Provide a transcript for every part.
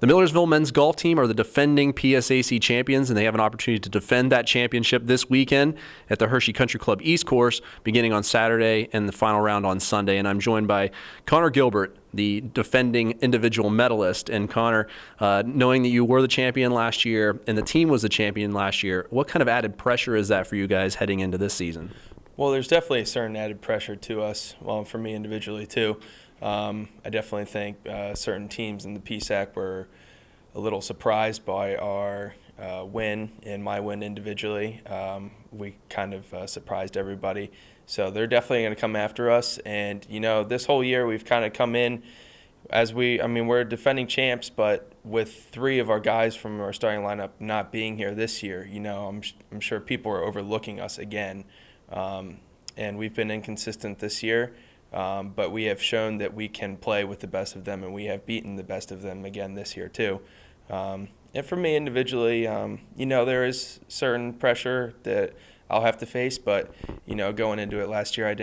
The Millersville men's golf team are the defending PSAC champions, and they have an opportunity to defend that championship this weekend at the Hershey Country Club East Course, beginning on Saturday and the final round on Sunday. And I'm joined by Connor Gilbert, the defending individual medalist. And Connor, knowing that you were the champion last year and the team was the champion last year, what kind of added pressure is that for you guys heading into this season? Well, there's definitely a certain added pressure to us, well, for me individually too. I definitely think certain teams in the PSAC were a little surprised by our win and my win individually. We kind of surprised everybody. So they're definitely going to come after us. And, you know, this whole year we've kind of come in as we're defending champs, but with 3 of our guys from our starting lineup not being here this year, you know, I'm sure people are overlooking us again. And we've been inconsistent this year. But we have shown that we can play with the best of them, and we have beaten the best of them again this year too. And for me individually, you know, there is certain pressure that I'll have to face, but, you know, going into it last year, I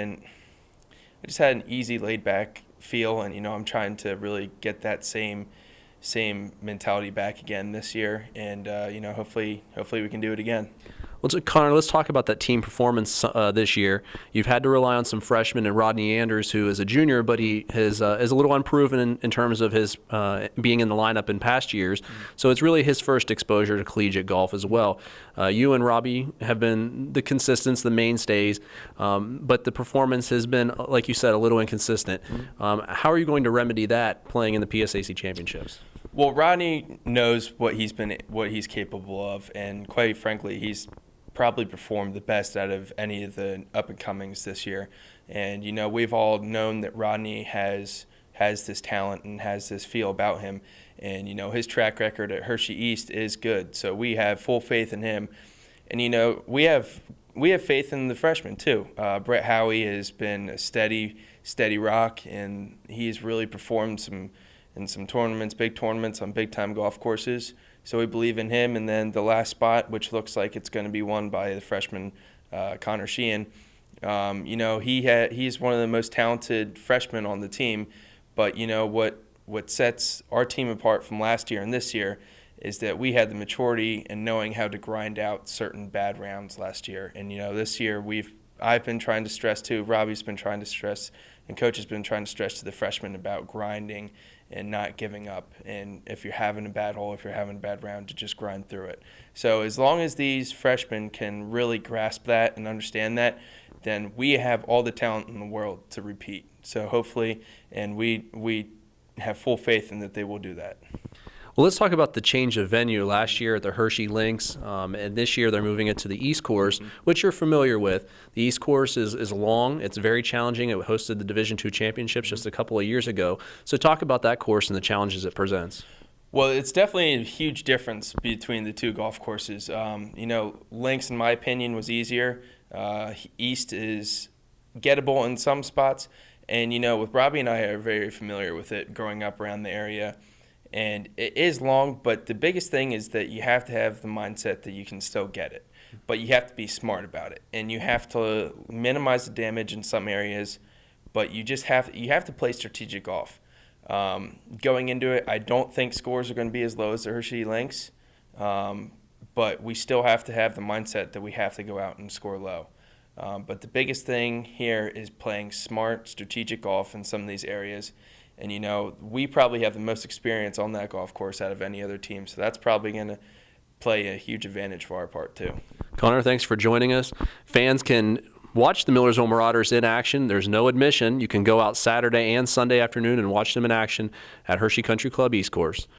just had an easy, laid-back feel, and, you know, I'm trying to really get that same mentality back again this year, and, you know, hopefully we can do it again. Well, so Connor, let's talk about that team performance this year. You've had to rely on some freshmen, and Rodney Anders, who is a junior, but he is a little unproven in terms of his being in the lineup in past years. Mm-hmm. So it's really his first exposure to collegiate golf as well. You and Robbie have been the consistents, the mainstays, but the performance has been, like you said, a little inconsistent. Mm-hmm. How are you going to remedy that playing in the PSAC championships? Well, Rodney knows what he's capable of, and quite frankly, he's probably performed the best out of any of the up-and-comings this year. And, you know, we've all known that Rodney has this talent and has this feel about him. And, you know, his track record at Hershey East is good. So we have full faith in him. And, you know, we have faith in the freshmen, too. Brett Howie has been a steady rock, and he's really performed in some tournaments, big tournaments on big-time golf courses. So we believe in him. And then the last spot, which looks like it's going to be won by the freshman Connor Sheehan, you know, he's one of the most talented freshmen on the team. But, you know, what sets our team apart from last year and this year is that we had the maturity and knowing how to grind out certain bad rounds last year. And, you know, this year I've been trying to stress too, Robbie's been trying to stress, and Coach has been trying to stress to the freshmen about grinding and not giving up. And if you're having a bad hole, if you're having a bad round, to just grind through it. So as long as these freshmen can really grasp that and understand that, then we have all the talent in the world to repeat. So hopefully, and we have full faith in that they will do that. Well, let's talk about the change of venue. Last year at the Hershey Links, and this year they're moving it to the East Course, which you're familiar with. The East Course is long. It's very challenging. It hosted the Division II championships just a couple of years ago. So talk about that course and the challenges it presents. Well, it's definitely a huge difference between the two golf courses. You know, Links, in my opinion, was easier. East is gettable in some spots. And, you know, with Robbie and I are very familiar with it growing up around the area. And it is long, but the biggest thing is that you have to have the mindset that you can still get it. But you have to be smart about it. And you have to minimize the damage in some areas, but you have to play strategic golf. Going into it, I don't think scores are going to be as low as the Hershey Links, but we still have to have the mindset that we have to go out and score low. But the biggest thing here is playing smart, strategic golf in some of these areas. And, you know, we probably have the most experience on that golf course out of any other team, so that's probably going to play a huge advantage for our part too. Connor, thanks for joining us. Fans can watch the Millersville Marauders in action. There's no admission. You can go out Saturday and Sunday afternoon and watch them in action at Hershey Country Club East Course.